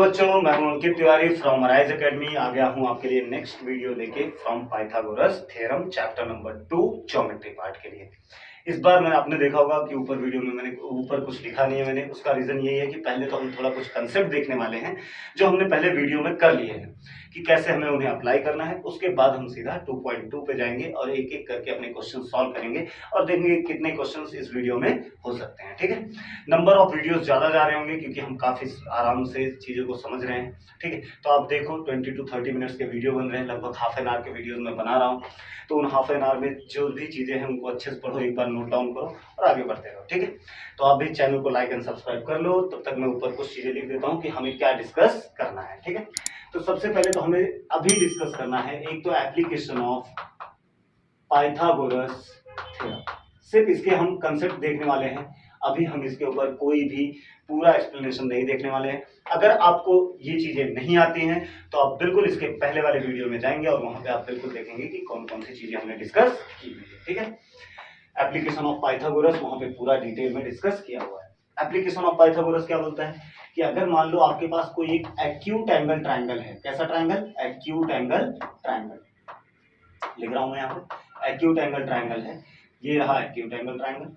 बच्चों, मैं हूं Ankit Tiwari from arise academy. आ गया हूं आपके लिए नेक्स्ट वीडियो लेके from Pythagoras theorem chapter number 2 geometry part के लिए। इस बार मैंने आपने देखा होगा कि ऊपर वीडियो में मैंने ऊपर कुछ लिखा नहीं है। मैंने उसका रीजन यही है कि पहले तो हम थोड़ा कुछ कंसेप्ट देखने वाले हैं जो हमने पहले वीडियो में कर लिए हैं कि कैसे हमें उन्हें अप्लाई करना है। उसके बाद हम सीधा 2.2 पे जाएंगे और एक एक करके अपने क्वेश्चन सॉल्व करेंगे और देखेंगे कितने क्वेश्चन इस वीडियो में हो सकते हैं। ठीक है, नंबर ऑफ वीडियोस ज्यादा जा रहे होंगे क्योंकि हम काफी आराम से चीजों को समझ रहे हैं। ठीक है, तो आप देखो 20 to 30 मिनट्स के वीडियो बन रहे हैं, लगभग हाफ एन आवर के वीडियोस मैं बना रहा हूँ। तो उन हाफ एन आवर में जो भी चीजें हैं उनको अच्छे से पढ़ो, एक बार नोट डाउन करो और आगे बढ़ते रहो। ठीक है, तो आप भी चैनल को लाइक एंड सब्सक्राइब कर लो। तब तक मैं ऊपर कुछ चीजें लिख देता हूँ कि हमें क्या डिस्कस करना है। ठीक है, तो सबसे पहले तो हमें अभी डिस्कस करना है एक तो एप्लीकेशन ऑफ पाइथागोरस थ्योरम। सिर्फ इसके हम कंसेप्ट देखने वाले हैं। अभी हम इसके ऊपर कोई भी पूरा एक्सप्लेनेशन नहीं देखने वाले हैं। अगर आपको ये चीजें नहीं आती हैं तो आप बिल्कुल इसके पहले वाले वीडियो में जाएंगे और वहां पे आप बिल्कुल देखेंगे कि कौन कौन सी चीजें हमने डिस्कस की हुई है। ठीक है, एप्लीकेशन ऑफ पाइथागोरस वहां पे पूरा डिटेल में डिस्कस किया हुआ है। एप्लीकेशन ऑफ पाइथागोरस क्या बोलता है कि अगर मान लो आपके पास कोई एक एक्यूट एंगल ट्राइंगल है। कैसा ट्राइंगल? एक्यूट एंगल ट्राइंगल लिख रहा हूं मैं यहाँ पे। एक्यूट एंगल ट्राइंगल है, ये रहा एक्यूट एंगल ट्राइंगल।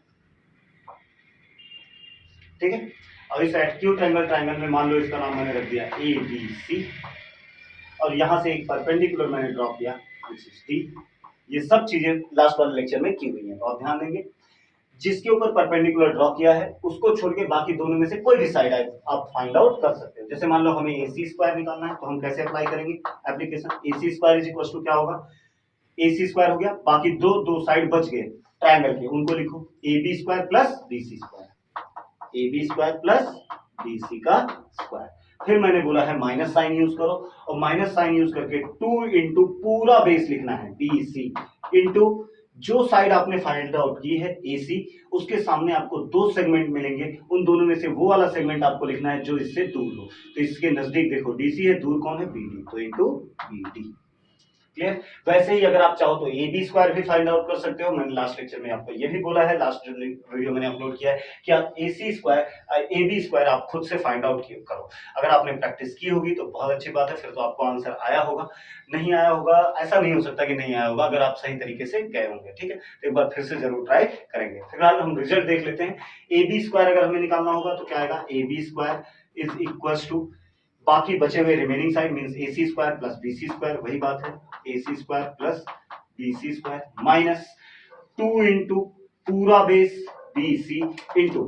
ठीक है, और इस एक्यूट एंगल ट्राइंगल में मान लो इसका नाम मैंने रख दिया ए बी सी और यहां से एक परपेंडिकुलर मैंने ड्रॉ किया विच इज डी। ये सब चीजें लास्ट वाले लेक्चर में की हुई है, तो आप ध्यान देंगे जिसके ऊपर परपेंडिकुलर ड्रॉ किया है उसको छोड़ के बाकी दोनों में से कोई भी साइड आप फाइंड आउट कर सकते हो। जैसे मान लो हमें ए सी स्क्वायर निकालना है तो हम कैसे अप्लाई करेंगे application? A C square is equal to क्या होगा? ए सी स्क्वायर हो गया, बाकी दो साइड बच गए ट्राइंगल के, उनको लिखो A B square plus B C square. A B square plus B C का स्क्वायर। फिर मैंने बोला है माइनस साइन यूज करो और माइनस साइन यूज करके 2 इंटू पूरा बेस लिखना है बी सी इंटू जो साइड आपने फाइंड आउट की है ए सी, उसके सामने आपको दो सेगमेंट मिलेंगे, उन दोनों में से वो वाला सेगमेंट आपको लिखना है जो इससे दूर हो। तो इसके नजदीक देखो डी सी है, दूर कौन है? बी डी, तो इंटू बी डी। क्लियर? वैसे ही अगर आप चाहो तो ए बी स्क्वायर भी फाइंड आउट कर सकते हो। मैंने लास्ट लेक्चर में आपको ये भी बोला है, लास्ट वीडियो मैंने अपलोड किया है कि आप ए C square A B square आप खुद से फाइंड आउट करो। अगर आपने प्रैक्टिस की होगी तो बहुत अच्छी बात है, फिर तो आपको आंसर आया होगा। नहीं आया होगा, ऐसा नहीं हो सकता कि नहीं आया होगा अगर आप सही तरीके से गए होंगे। ठीक है, तो एक बार फिर से जरूर ट्राई करेंगे। फिलहाल हम रिजल्ट देख लेते हैं। ए बी स्क्वायर अगर हमें निकालना होगा तो क्या आएगा? A B square is equal to बाकी बचे हुए remaining side means A C square plus B C square, वही बात है A C square plus B C square minus 2 into पूरा बेस बी सी इंटू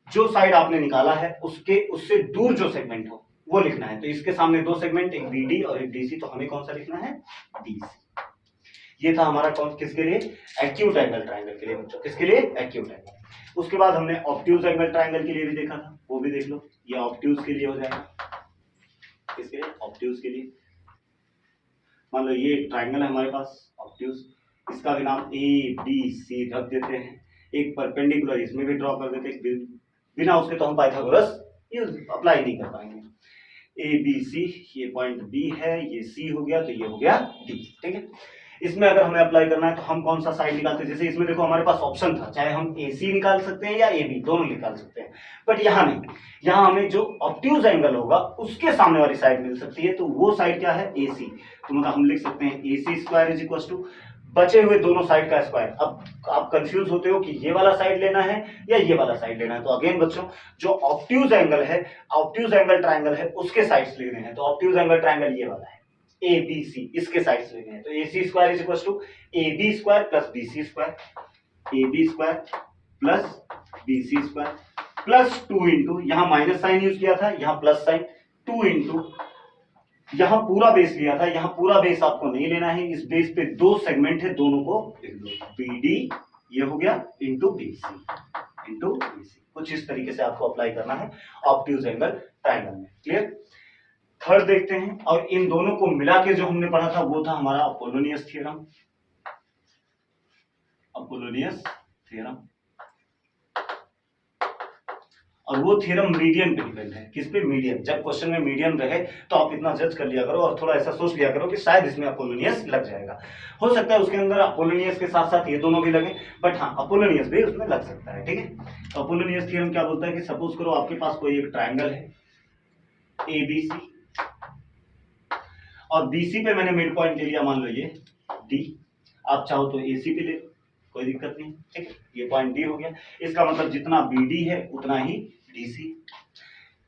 जो साइड आपने निकाला है उसके उससे दूर जो सेगमेंट हो वो लिखना है। तो इसके सामने दो सेगमेंट, एक बी डी और एक डी सी, तो हमें कौन सा लिखना है? D C. ये था हमारा कौन किसके लिए? एक्यूट एंगल ट्राइंगल के लिए बच्चों। किसके लिए? Acute angle. उसके बाद हमने ऑब्ट्यूज एंगल ट्राइंगल के लिए भी देखा था, वो भी देख लो। ये ऑब्ट्यूज के लिए हो जाएगा, किसके लिए? ऑब्ट्यूज के लिए। मान लो ये एक ट्राइंगल है हमारे पास ऑब्ट्यूज, इसका भी नाम ए बी सी रख देते हैं। एक परपेंडिकुलर इसमें भी ड्रॉ कर देते हैं, बिना उसके तो हम पाइथागोरस यूज अप्लाई नहीं कर पाएंगे। ए बी सी, ये पॉइंट बी है, ये सी हो गया, तो ये हो गया डी। ठीक है, इसमें अगर हमें अप्लाई करना है तो हम कौन सा साइड निकालते हैं? जैसे इसमें देखो हमारे पास ऑप्शन था, चाहे हम ए सी निकाल सकते हैं या ए बी, दोनों निकाल सकते हैं। बट यहाँ नहीं, यहाँ हमें जो ऑब्ट्यूज एंगल होगा उसके सामने वाली साइड मिल सकती है, तो वो साइड क्या है? ए सी। तो मतलब हम लिख सकते हैं ए C square is equal to बचे हुए दोनों साइड का स्क्वायर। अब आप कंफ्यूज होते हो कि ये वाला साइड लेना है या ये वाला साइड लेना है, तो अगेन बच्चों जो ऑब्ट्यूज एंगल है, ऑब्ट्यूज एंगल ट्राइंगल है, उसके साइड्स लेने हैं। तो ऑब्ट्यूज एंगल ट्राइंगल ये वाला है ए बी सी, इसके साइड्स लेने हैं। तो A C square is equal to A B square plus B C square, A B square plus B C square plus 2 into, यहां माइनस साइन यूज किया था, यहां प्लस साइन, 2 इंटू यहां पूरा बेस लिया था, यहां पूरा बेस आपको नहीं लेना है। इस बेस पे दो सेगमेंट है, दोनों को लिख दो, बी डी ये हो गया into B C into B C. कुछ इस तरीके से आपको अप्लाई करना है ऑब्ट्यूज एंगल ट्राइंगल में। क्लियर? थर्ड देखते हैं, और इन दोनों को मिला के जो हमने पढ़ा था वो था हमारा अपोलोनियस थ्योरम। अपोलोनियस थ्योरम, और वो थ्योरम मीडियन पे डिपेंड है। किस पे? मीडियन। जब क्वेश्चन में मीडियन रहे तो आप इतना जज कर लिया करो और थोड़ा ऐसा सोच लिया करो कि शायद इसमें अपोलोनियस लग जाएगा। हो सकता है उसके अंदर अपोलोनियस के साथ साथ ये दोनों भी लगे, बट हाँ अपोलोनियस भी उसमें लग सकता है। ठीक है, तो अपोलोनियस थ्योरम क्या बोलता है कि सपोज करो आपके पास कोई एक ट्राइंगल है, ABC, और BC पे मैंने मिड पॉइंट ले लिया, मान लो ये D, आप चाहो तो AC पे ले लो, कोई दिक्कत नहीं, ठीक है। ये पॉइंट D हो गया, इसका मतलब जितना BD है उतना ही DC।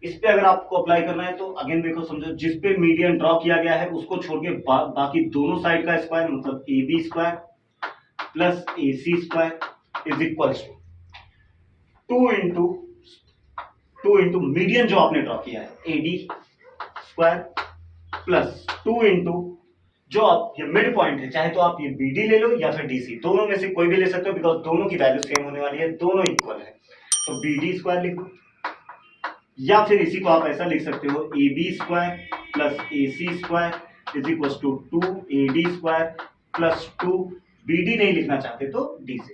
इस पे अगर आपको अप्लाई करना है तो अगेन देखो, समझो, जिस पे मीडियन ड्रॉ किया गया है उसको छोड़ के बाकी दोनों साइड का स्क्वायर, मतलब AB square plus AC square is equal to 2 into median जो आपने ड्रॉ किया है AD स्क्वायर प्लस 2 इंटू जो आप ये मिड पॉइंट है, चाहे तो आप ये BD ले लो या फिर DC, दोनों में से कोई भी ले सकते हो बिकॉज दोनों की वैल्यू सेम होने वाली है, दोनों इक्वल है, तो BD स्क्वायर लिखो, या फिर इसी को आप ऐसा लिख सकते हो AB square plus AC square is equal to 2AD square plus 2BD नहीं लिखना चाहते तो DC।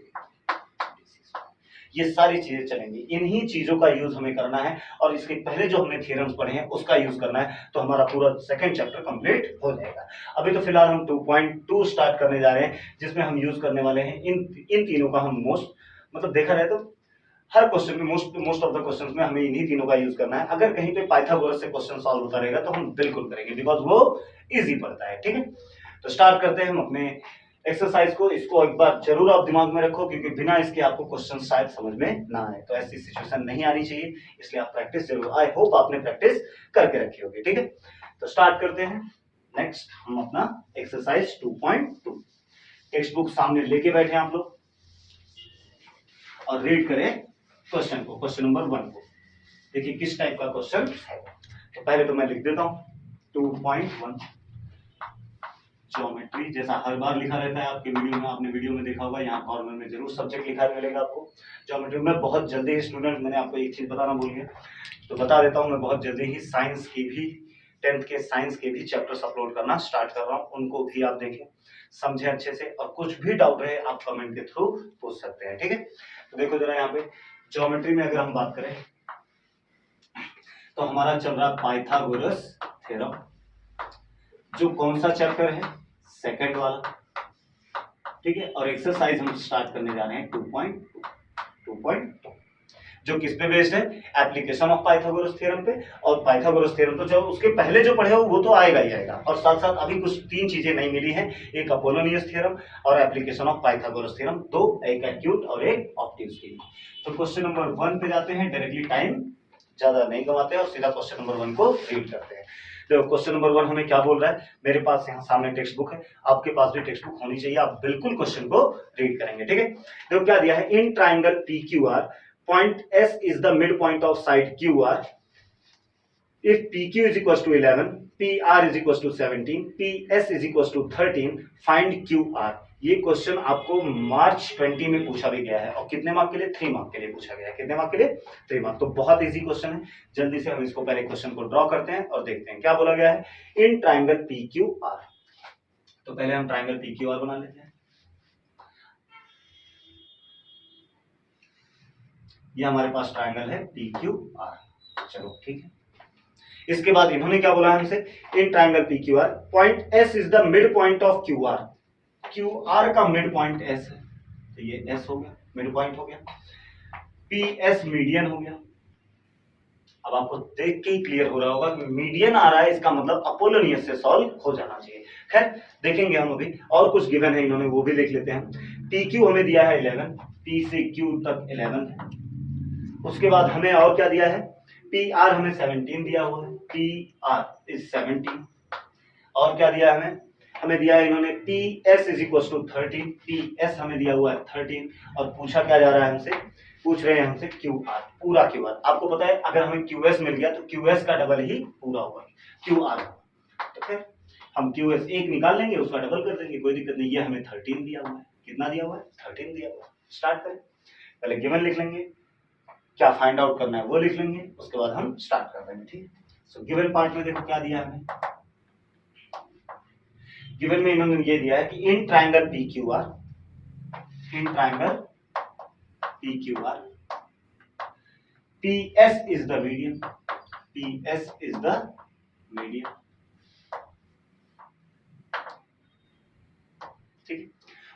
ये सारी चीजें चलेंगी, इन्हीं चीजों का यूज हमें करना है, और इसके पहले जो हमने थ्योरम्स पढ़े हैं उसका यूज करना है, तो हमारा पूरा सेकंड चैप्टर कंप्लीट हो जाएगा। अभी तो फिलहाल हम 2.2 स्टार्ट करने जा रहे हैं, जिसमें हम यूज करने वाले हैं इन तीनों का। हम मतलब देखा जाए तो हर क्वेश्चन में मोस्ट ऑफ द क्वेश्चंस में हमें इन्हीं तीनों का यूज करना है। अगर कहीं पे पाइथागोरस से क्वेश्चन सॉल्व होता रहेगा तो हम बिल्कुल करेंगे, बिकॉज वो इजी पड़ता है, ठीक है। तो स्टार्ट करते हैं हम अपने एक्सरसाइज को। इसको एक बार जरूर आप दिमाग में रखो, क्योंकि बिना इसके आपको क्वेश्चन शायद समझ में ना आए, तो ऐसी सिचुएशन नहीं आनी चाहिए, इसलिए आप प्रैक्टिस जरूर, आई होप आपने प्रैक्टिस करके रखी होगी, ठीक है। तो स्टार्ट करते हैं। नेक्स्ट हम अपना एक्सरसाइज 2.2 टेक्स्ट बुक सामने लेके बैठे आप लोग और रीड करें क्वेश्चन को, क्वेश्चन नंबर 1 को। देखिए किस टाइप का क्वेश्चन है। तो पहले तो मैं लिख देता हूं 2.1 ज्योमेट्री, जैसा हर बार लिखा रहता है आपके वीडियो में, आपने वीडियो में देखा होगा, यहाँ कॉर्नर में जरूर सब्जेक्ट लिखा मिलेगा आपको ज्योमेट्री में। बहुत जल्दी स्टूडेंट, मैंने आपको एक चीज बताना भूल गया, तो बता देता हूँ, मैं बहुत जल्दी ही साइंस की भी 10th के साइंस के भी चैप्टर्स अपलोड करना स्टार्ट कर रहा हूँ, उनको भी आप देखें, समझे अच्छे से, और कुछ भी डाउट रहे आप कमेंट के थ्रू पूछ सकते हैं, ठीक है। तो देखो जरा यहाँ पे ज्योमेट्री में अगर हम बात करें तो हमारा चल रहा पाइथागोरस थ्योरम, जो कौन सा चैप्टर है, सेकंड वाला, ठीक है। और एक्सरसाइज हम स्टार्ट करने जा रहे हैं 2.2 जो किस पे बेस्ड है, एप्लीकेशन ऑफ पाइथागोरस थ्योरम पे। और पाइथागोरस थ्योरम तो जो उसके पहले जो पढ़े हो वो तो आएगा ही आएगा, और साथ साथ अभी कुछ 3 चीजें नहीं मिली हैं, एक अपोलोनियस थ्योरम और एप्लीकेशन ऑफ पाइथागोरस थ्योरम, दो, एक एक्यूट और एक ऑब्ट्यूज की। तो क्वेश्चन नंबर 1 पे जाते हैं, डायरेक्टली टाइम ज्यादा नहीं गंवाते और सीधा क्वेश्चन नंबर 1 को रीड करते हैं। देखो क्वेश्चन नंबर 1 हमें क्या बोल रहा है, मेरे पास यहाँ सामने टेक्स्ट बुक है, आपके पास भी टेक्स्ट बुक होनी चाहिए, आप बिल्कुल क्वेश्चन को रीड करेंगे, ठीक है। देखो क्या दिया है, in triangle PQR point S is the midpoint of side QR. If PQ is equals to 11, PR is equals to 17, PS is equals to 13, find QR. ये क्वेश्चन आपको मार्च 20 में पूछा भी गया है, और कितने मार्क के लिए, 3 मार्क के लिए पूछा गया है। कितने मार्क के लिए, 3 मार्क। तो बहुत इजी क्वेश्चन है, जल्दी से हम इसको पहले क्वेश्चन को ड्रॉ करते हैं और देखते हैं क्या बोला गया है। इन ट्राइंगल PQR, तो पहले हम ट्राइंगल PQR बना लेते हैं। ये हमारे पास ट्राइंगल है PQR, चलो ठीक है। इसके बाद इन्होंने क्या बोला हमसे, in triangle PQR point S is the mid point of QR। QR का मिड पॉइंट S है, तो ये S हो गया, मिड पॉइंट हो गया। PS मीडियन हो गया। अब आपको देख के ही क्लियर हो रहा होगा कि मीडियन आ रहा है, इसका मतलब अपोलोनियस से सॉल्व हो जाना चाहिए। खैर देखेंगे हम अभी, और कुछ गिवन है इन्होंने, वो भी देख लेते हैं। PQ हमें दिया है 11, P से Q तक 11 है। उसके बाद हमें और क्या दिया है, PR हमें 17 दिया हुआ है, PR इज 17। और क्या दिया है हमें दिया है इन्होंने PS is equal to 13, PS हमें दिया हुआ है 13। और पूछा क्या जा रहा है हमसे, पूछ रहे हैं हमसे QR, पूरा QR। आपको पता है अगर हमें QS मिल गया तो QS का डबल ही पूरा होगा QR। तो फिर हम QS एक निकाल लेंगे, उसका डबल कर देंगे, कोई दिक्कत नहीं। ये हमें 13 दिया हुआ है, कितना दिया हुआ है, 13 दिया हुआ है। स्टार्ट करें, पहले गिवन लिख लेंगे, क्या फाइंड आउट करना है वो लिख लेंगे, उसके बाद हम स्टार्ट कर देंगे, ठीक है। सो गिवन पार्ट में देखो क्या दिया हमें, गिवन में इन्होंने ये दिया है कि in triangle PQR, in triangle PQR PS is the median, PS is the median, ठीक है।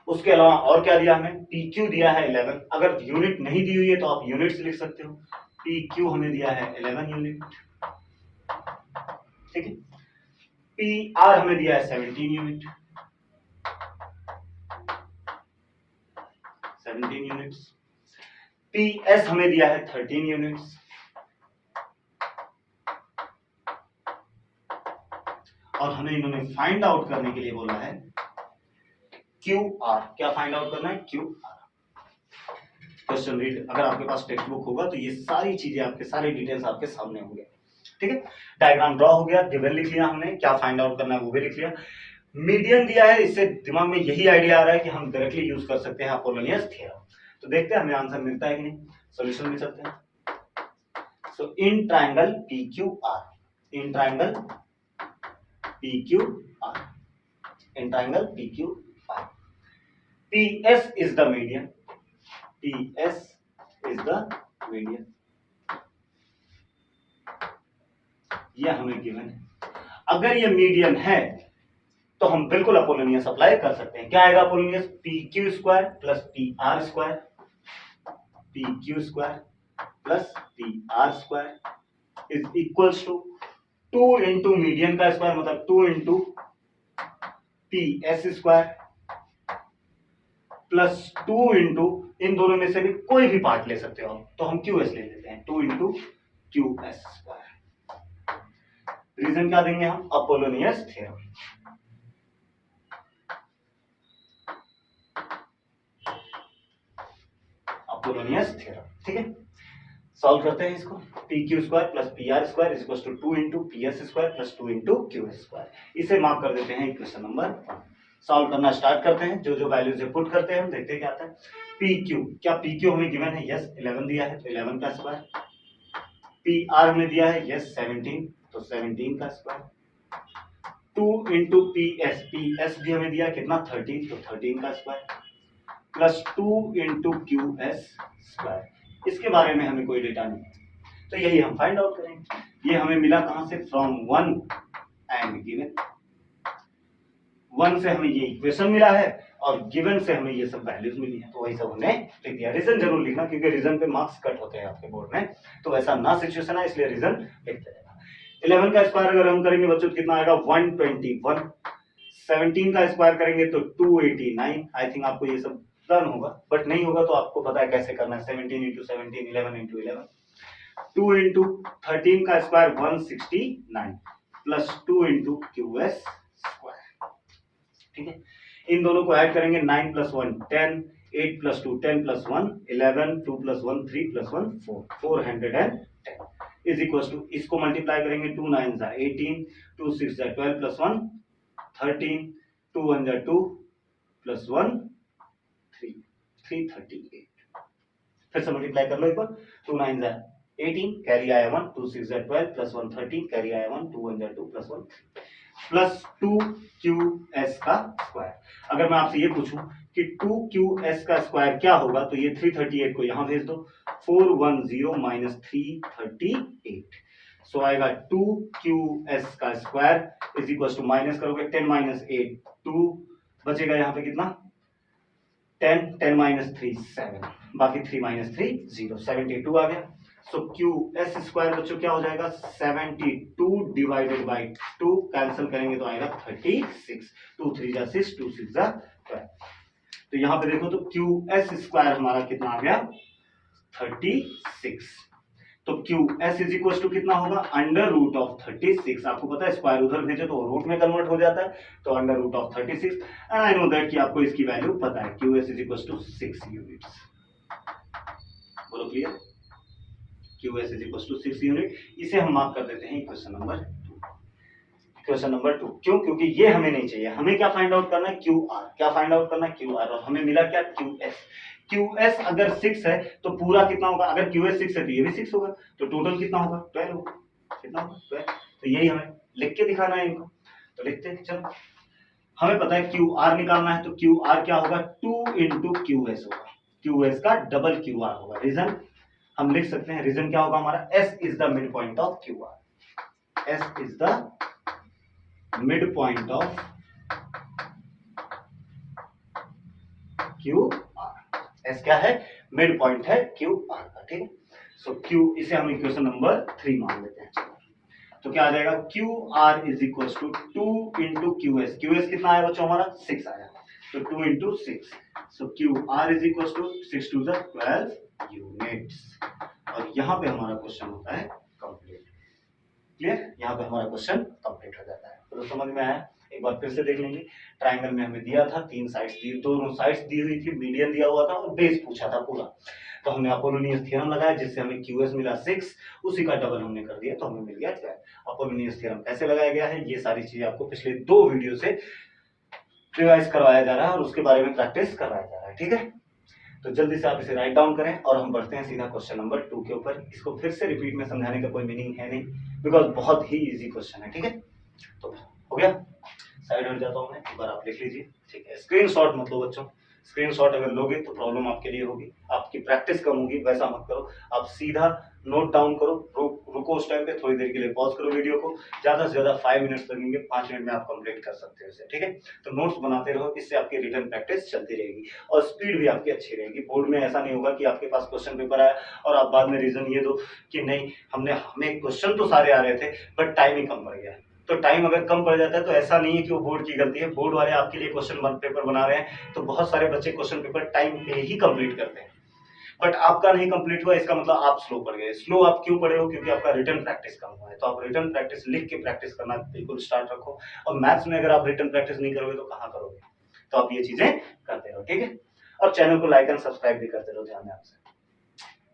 उसके अलावा और क्या दिया हमें, PQ दिया है 11। अगर यूनिट नहीं दी हुई है तो आप यूनिट्स लिख सकते हो। PQ हमें दिया है 11 यूनिट, ठीक है। पी आर हमें दिया है 17 यूनिट, 17 यूनिट्स। पी एस हमें दिया है 13 यूनिट्स, और हमें इन्होंने फाइंड आउट करने के लिए बोला है क्यू आर। क्या फाइंड आउट करना है? Q R. क्वेश्चन रीड, अगर आपके पास टेक्स्ट बुक होगा तो ये सारी चीजें, आपके सारे डिटेल्स आपके सामने होंगे। ठीक है, डायग्राम ड्रॉ हो गया, गिवन लिख लिया हमने, क्या फाइंड आउट करना है वो भी लिख लिया। मीडियन दिया है, इससे दिमाग में यही आइडिया आ रहा है कि हम डायरेक्टली यूज कर सकते हैं अपोलोनियस थ्योरम। तो देखते हैं हमें आंसर मिलता है कि नहीं। सॉल्यूशन में चलते हैं। So in triangle P Q R, in triangle P Q R, in triangle P Q R, P S is the median, P S is the median, ये हमें गिवन है। अगर ये मीडियन है तो हम बिल्कुल अपोलोनियस अप्लाई कर सकते हैं। क्या आएगा Apollonius? P Q square plus P R square, P Q square plus P R square is equals to 2 into median का स्क्वायर, मतलब 2 into P S square plus 2 into, इन दोनों में से भी कोई भी पार्ट ले सकते हो, तो हम क्यू एस ले लेते हैं, 2 into Q S square. Reason क्या देंगे हम? Apollonius theorem. अपोलोनियस थ्योरम, ठीक है। सॉल्व करते हैं इसको। P Q square plus P R square is equal to 2 into P S square plus 2 into Q S square. इसे मार्क कर देते हैं इक्वेशन नंबर 1। सॉल्व करना स्टार्ट करते हैं, जो जो वैल्यूज पुट करते हैं हम देखते हैं क्या आता है। पी क्यू, क्या पी क्यू हमें गिवन है? यस 11 दिया है, तो 11 का स्क्वायर। पी आर हमें दिया है यस 17, तो 17 का स्क्वायर। 2 इंटू पी एस भी हमें दिया कितना? 13, तो 13 का square plus 2 into Q S square. इसके बारे में हमें कोई डेटा नहीं है, तो यही हम फाइंड आउट करेंगे। ये हमें मिला कहां से? From 1 and given. 1 से हमें ये इक्वेशन मिला है और गिवन से हमें ये सब वैल्यूज मिली है, तो वही सब हमने लिख दिया। रीजन जरूर लिखना, क्योंकि रीजन पे मार्क्स कट होते हैं आपके बोर्ड में, तो ऐसा ना सिचुएशन है, इसलिए रीजन लिखते रहना। 11 का स्क्वायर अगर हम करेंगे बच्चों कितना आएगा? 121। 17 का स्क्वायर करेंगे तो 289। आई थिंक आपको ये सब डन होगा, बट नहीं होगा तो आपको पता है कैसे करना है। 17 इंटू 17, 11 इंटू 11। 2 इंटू 13 का square 169 plus 2 into Q S square, ठीक है। इन दोनों को ऐड करेंगे, 9 plus 1 10, 8 plus 2 10 plus 1 11, 2 plus 1 3 plus 1 4, 410 is equal to, इसको मल्टीप्लाई करेंगे, 2 9 जा 18, 2 6 जा 12 प्लस 1 13, 2 1 जा 2 प्लस 1 3, 338। फिर से मल्टीप्लाई कर लो एक बार, 2 9 जा 18, कैरी आया 1, 2 6 जा 12 प्लस 1 13, कैरी आया 1, 2 1 जा 2 प्लस 1 प्लस 2 क्यू एस का स्क्वायर। अगर मैं आपसे ये पूछूं कि 2 क्यू एस का स्क्वायर क्या होगा, तो ये 338 को यहां भेज दो, 410 माइनस 338, सो आएगा 2 क्यू एस का square is equal to, minus करोगे 10 माइनस 8 2, बचेगा यहाँ पे कितना? 10, 10 माइनस 3 7, बाकी 3 माइनस 3 0, 72 आ गया। सो क्यू एस स्क्वायर बच्चों क्या हो जाएगा? 72 डिवाइडेड बाई 2, कैंसिल करेंगे तो आएगा 36, 2 3 जा 6, 2 6 जा 12। तो यहां पे देखो तो क्यू एस स्क्वायर हमारा कितना आ गया? 36। तो Q S is equal to कितना होगा? Under root of 36। आपको पता है स्क्वायर उधर भेजे तो रूट में कन्वर्ट हो जाता है, तो under root of 36। And I know that कि आपको इसकी वैल्यू पता है, Q S is equal to 6 units. बोलो clear? Q S is equal to 6 unit. इसे हम मार्क कर देते हैं इक्वेशन नंबर 2। इक्वेशन नंबर 2 क्यों? क्योंकि ये हमें नहीं चाहिए, हमें क्या फाइंड आउट करना है? Q R. क्या फाइंड आउट करना है? Q R. और हमें मिला क्या? Q S. क्यू एस अगर 6 है तो पूरा कितना होगा? अगर क्यू एस 6 है तो ये भी 6 होगा, तो टोटल कितना होगा? 12 होगा। कितना होगा? 12। तो यही हमें लिख के दिखाना है इनको, तो लिखते हैं। चलो, हमें पता है क्यू आर निकालना है, तो क्यू आर क्या होगा? 2 इंटू क्यू एस होगा। क्यू एस का डबल क्यू आर होगा। रीजन हम लिख सकते हैं, रीजन क्या होगा हमारा? S is the mid point of Q R. S is the mid point of Q R. S क्या है? मिड पॉइंट है क्यू आर का, ठीक है। सो क्यू, इसे हम इक्वेशन नंबर 3 मान लेते हैं। तो क्या आ जाएगा, Q R is equal to 2 into Q S. Q S कितना आया बच्चों हमारा 6 आया, तो 2 into 6, so Q R is equal to 6 to 12 units. और यहाँ पे हमारा क्वेश्चन होता है कंप्लीट। क्लियर, यहाँ पे हमारा क्वेश्चन कंप्लीट हो जाता है। तो समझ में आया, एक बार फिर से देख लेंगे। ट्रायंगल में हमें दिया था 3 साइड्स दी, दोनों साइड्स दी हुई थी, मीडियन दिया हुआ था और बेस पूछा था पूरा। तो हमने अपोलोनियस थ्योरम लगाया जिससे हमें क्यूएस मिला 6, उसी का डबल हमने कर दिया तो हमें मिल गया 12। अपोलोनियस थ्योरम कैसे लगाया गया है, ये सारी चीजें आपको पिछले 2 वीडियो से रिवाइज करवाया जा रहा है और उसके बारे में प्रैक्टिस करवाया जा रहा है। ठीक है, तो जल्दी से आप इसे राइट डाउन करें और हम बढ़ते हैं सीधा क्वेश्चन नंबर 2 के ऊपर। इसको फिर से रिपीट में समझाने का कोई मीनिंग है नहीं, बिकॉज बहुत ही इजी क्वेश्चन है। ठीक है, तो हो गया, साइड हट जाता हूं मैं, एक बार आप लिख लीजिए। ठीक है, स्क्रीनशॉट मत लो बच्चों, स्क्रीनशॉट अगर लोगे तो प्रॉब्लम आपके लिए होगी, आपकी प्रैक्टिस कम होगी। वैसा मत करो, आप सीधा नोट डाउन करो, रुको उस टाइम पे, थोड़ी देर के लिए पॉज करो वीडियो को, ज्यादा से ज्यादा 5 मिनट्स लगेंगे, 5 मिनट में आप कंप्लीट कर सकते हो इसे। ठीक है, तो नोट्स बनाते रहो, इससे आपकी रिटन प्रैक्टिस चलती रहेगी और स्पीड भी आपकी अच्छी रहेगी। बोर्ड में ऐसा नहीं होगा कि आपके पास क्वेश्चन पेपर आया और आप बाद में रीजन ये दो कि नहीं हमें क्वेश्चन तो सारे आ रहे थे बट टाइम ही कम पड़ गया। तो टाइम अगर कम पड़ जाता है तो ऐसा नहीं है कि वो बोर्ड की गलती है, बोर्ड वाले आपके लिए क्वेश्चन पेपर बना रहे हैं, तो बहुत सारे बच्चे क्वेश्चन पेपर टाइम पे ही कंप्लीट करते हैं, बट आपका नहीं कंप्लीट हुआ, इसका मतलब आप स्लो पड़ गए। स्लो आप क्यों पड़े हो, क्योंकि आपका रिटन प्रैक्टिस कम हुआ है। तो आप रिटन प्रैक्टिस लिख के प्रैक्टिस करना बिल्कुल स्टार्ट रखो, और मैथ्स में अगर आप रिटन प्रैक्टिस नहीं करोगे तो कहाँ करोगे। तो आप ये चीजें करते रहो। ठीक है, और चैनल को लाइक एंड सब्सक्राइब भी करते रहो, ध्यान में आपसे।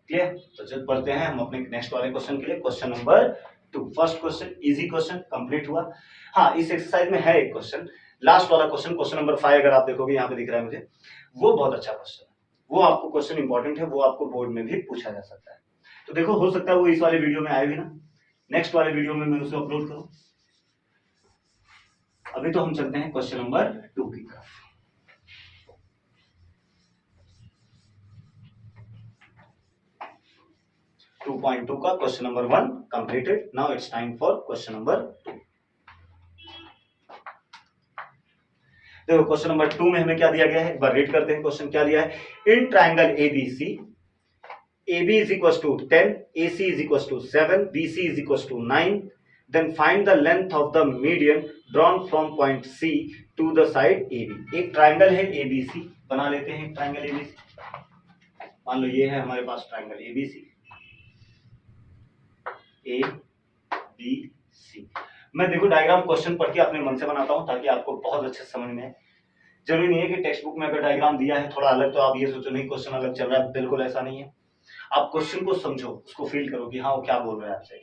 क्लियर, तो जब बढ़ते हैं हम अपने नेक्स्ट वाले क्वेश्चन के लिए, question number 2। First question easy question complete हुआ। हाँ, इस एक्सरसाइज में है एक क्वेश्चन, लास्ट वाला क्वेश्चन, क्वेश्चन नंबर 5 अगर आप देखोगे यहाँ पे दिख रहा है मुझे, वो बहुत अच्छा क्वेश्चन है, वो आपको क्वेश्चन इंपॉर्टेंट है, वो आपको बोर्ड में भी पूछा जा सकता है। तो देखो, हो सकता है वो इस वाले वीडियो में आए भी ना, नेक्स्ट वाले वीडियो में मैं उसे अपलोड करूं। अभी तो हम चलते हैं क्वेश्चन नंबर 2 की तरफ। टू 2.2 का question number 1 completed. Now it's time for question number 2। देखो, क्वेश्चन नंबर 2 में हमें क्या दिया गया है, एक बार रीड करते हैं क्वेश्चन क्या दिया है। In triangle ABC, AB is equals to 10, AC is equals to 7, BC is equals to 9, then find the length of the median drawn from point C to the side AB। एक triangle है ABC, बना लेते हैं triangle ABC। मान लो ये है हमारे पास triangle ABC, ABC। मैं देखो डायग्राम क्वेश्चन पढ़ के अपने मन से बनाता हूं ताकि आपको बहुत अच्छे से समझ में आए। जरूरी नहीं है कि टेक्स्ट बुक में अगर डायग्राम दिया है थोड़ा अलग तो आप ये सोचो नहीं क्वेश्चन अलग चल रहा है, बिल्कुल ऐसा नहीं है। आप क्वेश्चन को समझो, उसको फील करो कि हाँ वो क्या बोल रहा है आपसे।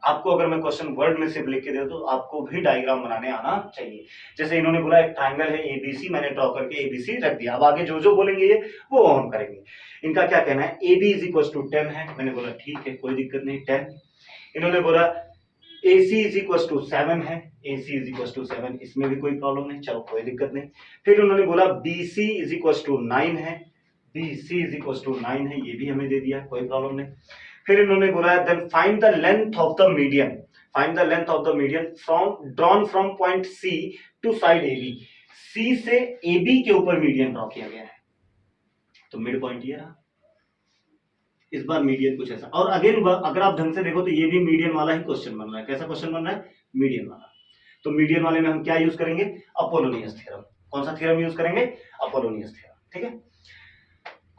आपको अगर मैं क्वेश्चन वर्ड में सिर्फ लिख के दे तो आपको भी डायग्राम बनाने आना चाहिए। जैसे इन्होंने बोला एक ट्रायंगल है एबीसी, मैंने ड्रॉ करके एबीसी रख दिया। अब आगे जो जो बोलेंगे ये वो हम करेंगे। इनका क्या कहना है, AB इज इक्वल टू 10 है, मैंने बोला ठीक है कोई दिक्कत नहीं 10। इन्होंने बोला AC इज इक्वल टू 7 है, AC इज इक्वल टू 7, इसमें भी कोई प्रॉब्लम नहीं, चलो कोई दिक्कत नहीं। फिर उन्होंने बोला BC इज इक्वल टू 9 है, BC इज इक्वल टू 9 है, ये भी हमें दे दिया, कोई प्रॉब्लम नहीं। फिर इन्होंने बोला then find the length of the median, find the length of the median from drawn from point C to side AB। C से AB के ऊपर मीडियन ड्रॉ किया गया है, तो मिड पॉइंट ये रहा। इस बार मीडियन कुछ ऐसा, और अगेन अगर आप ढंग से देखो तो ये भी मीडियन वाला ही क्वेश्चन बन रहा है। कैसा क्वेश्चन बन रहा है, मीडियन वाला। तो मीडियन वाले में हम क्या यूज करेंगे, अपोलोनियस थ्योरम। कौन सा थ्योरम यूज करेंगे, अपोलोनियस थ्योरम। ठीक है,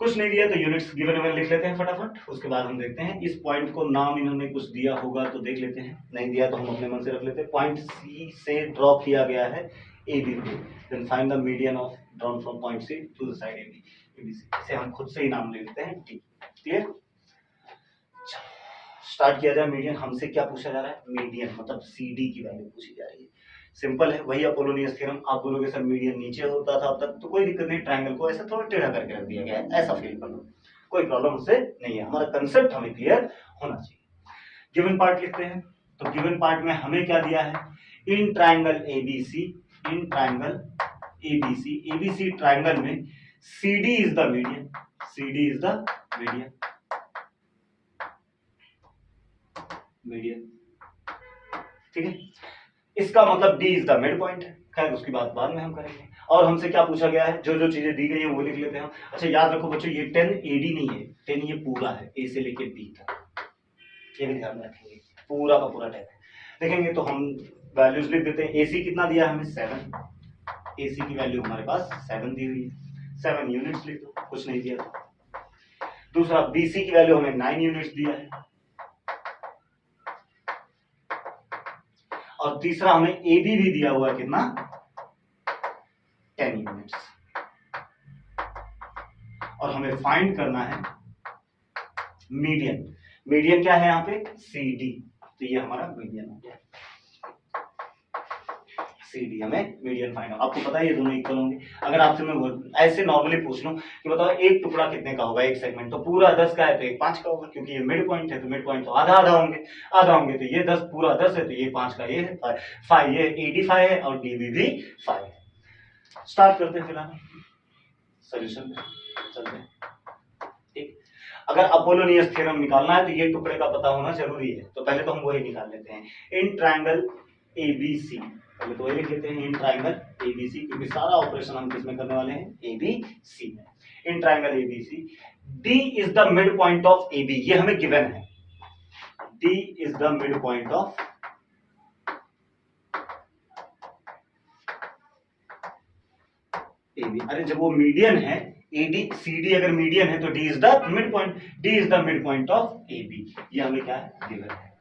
कुछ नहीं दिया तो यूनिट्स गिवन में लिख लेते हैं फटाफट, उसके बाद हम देखते हैं इस पॉइंट को नाम इन्होंने कुछ दिया होगा तो देख लेते हैं, नहीं दिया तो हम अपने मन से रख लेते हैं। पॉइंट C से ड्रॉ किया गया है AB को, then find the median of drawn from point C to the side AB, ABC। इसे हम खुद से ही नाम ले लेते हैं D। क्लियर, स्टार्ट किया जाए। मीडियन हमसे क्या पूछा जा रहा है, मीडियन मतलब CD की वैल्यू पूछी जा रही है। सिंपल है, वही अपोलोनियस थ्योरम। आप बोलोगे सर मीडियन नीचे होता था अब तक, तो कोई दिक्कत नहीं, ट्रायंगल को ऐसा थोड़ा टेढ़ा करके रख दिया गया है, ऐसा फील कर लो, कोई प्रॉब्लम उससे नहीं है। हमारा कंसेप्ट हमें क्लियर होना चाहिए। गिवन पार्ट लिखते हैं, तो गिवन पार्ट में हमें क्या दिया है, in triangle ABC, in triangle ABC, ABC triangle में CD is the median, CD is the median, median. ठीक है, इसका मतलब D is the mid point है। खैर उसकी बात बाद में हम करेंगे। और हमसे क्या पूछा गया है, जो जो चीजें दी गई है वो लिख लेते हैं। अच्छा याद रखो बच्चों, ये 10 AD नहीं है, 10 ये पूरा है, A से लेके B तक, ये भी ध्यान में रखेंगे, पूरा का पूरा 10 है। देखेंगे तो हम वैल्यूज लिख देते हैं। AC कितना दिया हमें 7, AC की वैल्यू हमारे पास 7 दी हुई है, 7 यूनिट्स लिख दो, कुछ नहीं दिया था। दूसरा BC की वैल्यू हमें 9 यूनिट्स दिया है, और तीसरा हमें AB भी दिया हुआ है कितना 10 यूनिट्स, और हमें फाइंड करना है मीडियन। मीडियन क्या है यहाँ पे CD, तो ये हमारा मीडियन हो गया, CD हमें मीडियन फाइंड। आपको पता है ये दोनों इक्वल होंगे। अगर आपसे मैं ऐसे नॉर्मली पूछ लूं कि बताओ एक टुकड़ा कितने का होगा एक सेगमेंट, तो पूरा 10 का है तो एक 5 का होगा, क्योंकि ये मिड पॉइंट है तो मिड पॉइंट तो आधा आधा होंगे, आधा होंगे तो ये 10 पूरा 10 है तो ये 5 का ये है 5, ये AD 5 है और DB भी 5 है। स्टार्ट करते हैं फिलहाल सोल्यूशन पे चलते हैं। ठीक, अगर अपोलोनियस थ्योरम निकालना है तो ये टुकड़े का पता होना जरूरी है, तो पहले तो हम वही निकाल लेते हैं। इन ट्रायंगल ABC, पहले तो वही लिख लेते हैं इन ट्रायंगल ABC, क्योंकि सारा ऑपरेशन हम किसमें करने वाले हैं ABC में। In triangle ABC D is the mid point of AB, ये हमें गिवन है, D is the mid point of AB। अरे जब वो मीडियन है AD CD अगर मीडियन है तो D is the mid point, D is the mid point of AB, ये हमें क्या है गिवन है।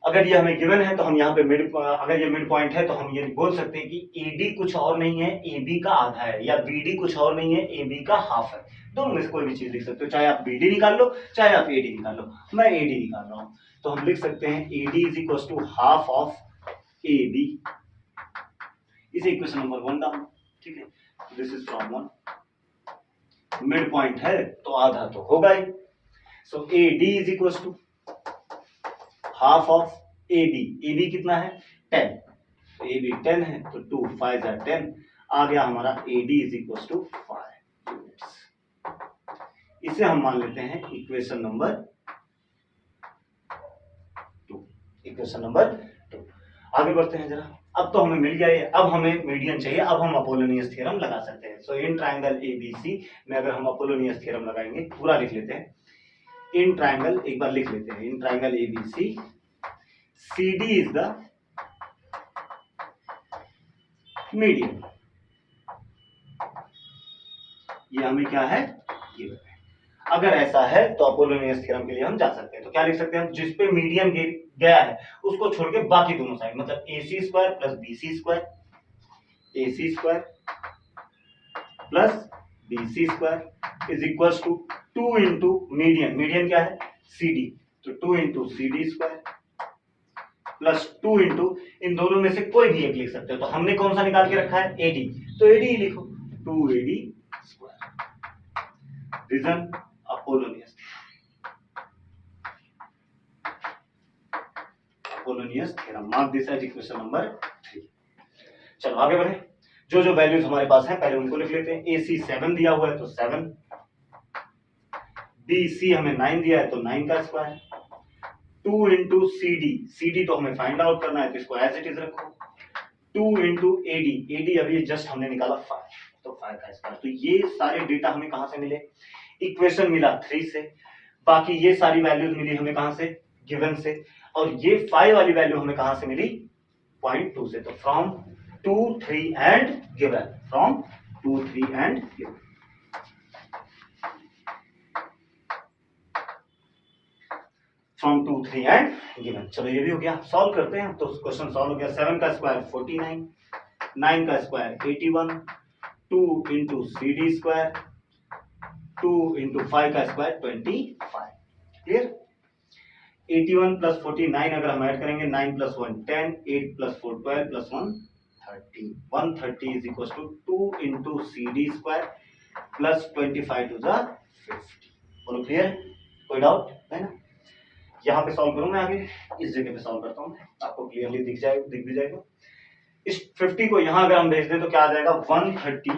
अगर ये हमें गिवन है तो हम यहाँ पे अगर ये मिड पॉइंट है तो हम ये बोल सकते हैं कि AD कुछ और नहीं है AB का आधा है, या BD कुछ और नहीं है AB का हाफ है। दोनों में से कोई भी चीज लिख सकते हो, चाहे आप BD निकाल लो चाहे आप AD निकाल लो, मैं AD निकाल रहा हूँ, तो हम लिख सकते हैं AD is equal to half of AB, इसे इक्वेशन नंबर 1 डालो। ठीक है, this is from 1, mid point है तो आधा तो होगा ही, so AD is equal to half of AB कितना है 10, तो AB 10 है तो 2 5 are 10, आ गया हमारा AD is equal to 5 units. इसे हम मान लेते हैं इक्वेशन नंबर 2, इक्वेशन नंबर 2। आगे बढ़ते हैं जरा, अब तो हमें मिल गया ये, अब हमें मीडियन चाहिए, अब हम अपोलोनियस थ्योरम लगा सकते हैं। सो इन ट्रायंगल ABC में अगर हम अपोलोनियस थ्योरम लगाएंगे, पूरा लिख लेते हैं, इन ट्रायंगल एक बार लिख लेते हैं, in triangle ABC CD is the median, ये हमें क्या है गिवन है। अगर ऐसा है तो अपोलोनियस थ्योरम के लिए हम जा सकते हैं, तो क्या लिख सकते हैं हम, जिस पे मीडियन गया है उसको छोड़ के बाकी दोनों साइड, मतलब AC square plus BC square, AC square plus BC square is equal to 2 into median, median क्या है CD, तो 2 into CD square plus 2 into इन दोनों में से कोई भी एक लिख सकते हो, तो हमने कौन सा निकाल के रखा है AD, तो AD ही लिखो 2AD square. Reason Apollonius, Apollonius theorem, mark this as equation number 3। चलो आगे बढ़े, जो जो वैल्यूज हमारे पास है पहले उनको लिख लेते हैं। AC 7 दिया हुआ है तो 7, BC हमें 9 दिया है तो 9 का स्क्वायर, 2 इंटू CD तो हमें फाइंड आउट करना है तो इसको एज इट इज रखो, 2 इंटू AD अभी जस्ट हमने निकाला 5, तो 5 का स्क्वायर। तो ये सारे डेटा हमें कहां से मिले, इक्वेशन मिला 3 से, बाकी ये सारी वैल्यूज मिली हमें कहां से गिवन से, और ये 5 वाली वैल्यू हमें कहां से मिली 0.2 से, तो from 2 3 and given, from 2 3 and given, from 2 3 and given. चलो ये भी हो गया, सॉल्व करते हैं। तो क्वेश्चन सॉल्व हो गया, 7 का स्क्वायर 49, 9 का square 81, 2 into CD square, 2 into 5 का स्क्वायर 25। क्लियर, 81 प्लस 49 अगर हम ऐड करेंगे, 9 plus 1 10, 8 plus 4 12 plus 1 30, 130 is equal to 2 into CD square plus 25 to the 50। बोलो क्लियर, कोई डाउट है ना? यहाँ पे सॉल्व करूं मैं, आगे इस जगह पे सॉल्व करता हूँ, आपको क्लियरली दिख भी जाएगा। इस 50 को यहाँ अगर हम भेज दें तो क्या आ जाएगा, 130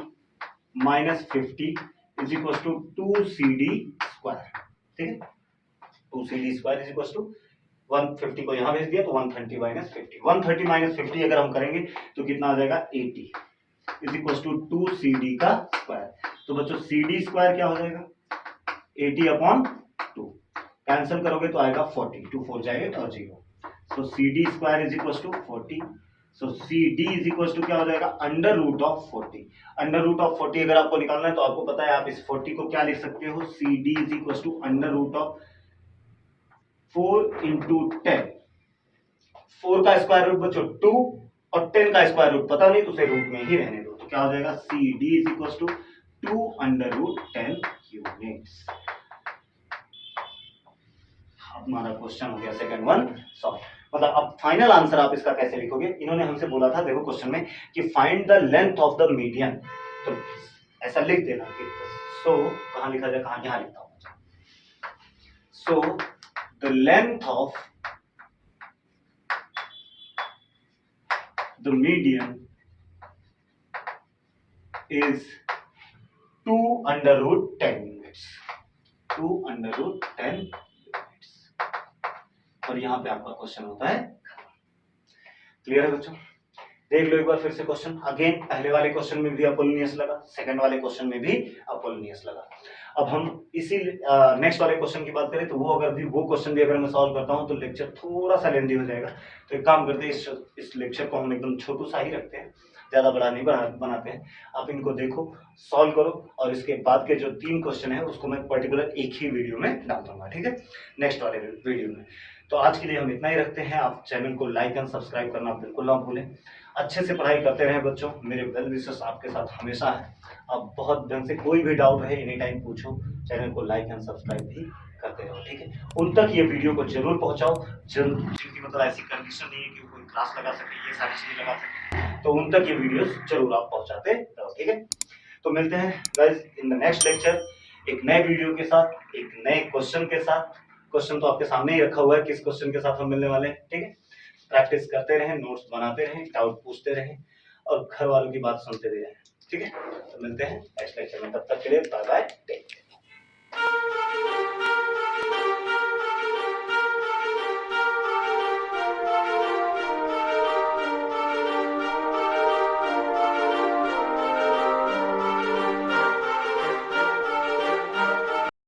minus 50 is equal to 2CD square. ठीक है, 2CD square is equal to 150 को यहाँ भेज दिया तो 130 माइनस 50, 130 माइनस 50 अगर हम करेंगे तो कितना आ जाएगा 80 इज इक्वल टू 2CD का स्क्वायर। तो बच्चों CD स्क्वायर क्या हो जाएगा 80 अपॉन 2, कैंसिल करोगे तो आएगा 40, 2 4 जाएगा और 0। So C D square is equal to 40। So C D is equal to क्या हो जाएगा, under root of 40। Under root of 40 अगर आपको निकालना है तो आपको पता है आप इस 40 को क्या लिख सकते हो, C D is equal to under root of 4 into 10। 4 का स्क्वायर रूट बच्चों 2 और 10 का स्क्वायर रूट पता नहीं, तो उसे रूट में ही रहने दो। तो क्या हो जाएगा, C D is equal to 2 under root 10 units. हमारा क्वेश्चन हो गया सेकंड वन सॉल्व। मतलब अब फाइनल आंसर आप इसका कैसे लिखोगे, इन्होंने हमसे बोला था देखो क्वेश्चन में कि find the length of the median, तो ऐसा लिख देना कि सो कहां लिखा जाए, कहां यहां लिखता हूं। So the length of the median is 2 under root 10 units, 2 under root 10 units. और यहां पे आपका क्वेश्चन होता है। क्लियर है बच्चों, देख लो एक बार फिर से क्वेश्चन। अगेन पहले वाले क्वेश्चन में भी अपोलोनियस लगा, सेकंड वाले क्वेश्चन में भी अपोलोनियस लगा। अब हम इसी नेक्स्ट वाले क्वेश्चन की बात करें तो वो अगर भी वो क्वेश्चन भी अगर मैं सॉल्व करता हूं तो लेक्चर थोड़ा सा लेंदी हो जाएगा। तो एक काम करते हैं, इस लेक्चर को हम एकदम छोटू सा ही रखते हैं, ज्यादा बड़ा नहीं बनाते हैं। आप इनको देखो, सॉल्व करो, और इसके बाद के जो 3 क्वेश्चन है उसको मैं पर्टिकुलर एक ही वीडियो में डाल दूंगा, ठीक है, नेक्स्ट वाले वीडियो में। तो आज के लिए हम इतना ही रखते हैं। आप चैनल को लाइक एंड सब्सक्राइब करना बिल्कुल ना भूलें। अच्छे से पढ़ाई करते रहें बच्चों, मेरे वेल विशेस आपके साथ हमेशा है। अब बहुत ढंग से कोई भी डाउट है एनी टाइम पूछो, चैनल को लाइक एंड सब्सक्राइब भी करते रहो, ठीक है। उन तक ये वीडियो को जरूर पहुंचाओ जिनकी मतलब ऐसी कंडीशन नहीं है कि कोई क्लास लगा सके, ये सारी चीजें लगा सके, तो उन तक ये वीडियोस जरूर आप पहुंचाते रहो, ठीक है। तो मिलते हैं guys in the next lecture, एक नए वीडियो के साथ, एक नए क्वेश्चन के साथ। क्वेश्चन तो आपके सामने ही रखा हुआ है, किस क्वेश्चन के साथ हम मिलने वाले हैं, ठीक है। प्रैक्टिस करते रहें, नोट्स बनाते रहें, डाउट पूछते रहें, और घर वालों की बात सुनते रहें, ठीक है। तो मिलते हैं नेक्स्ट लेक्चर में, तब तक के लिए बाय बाय।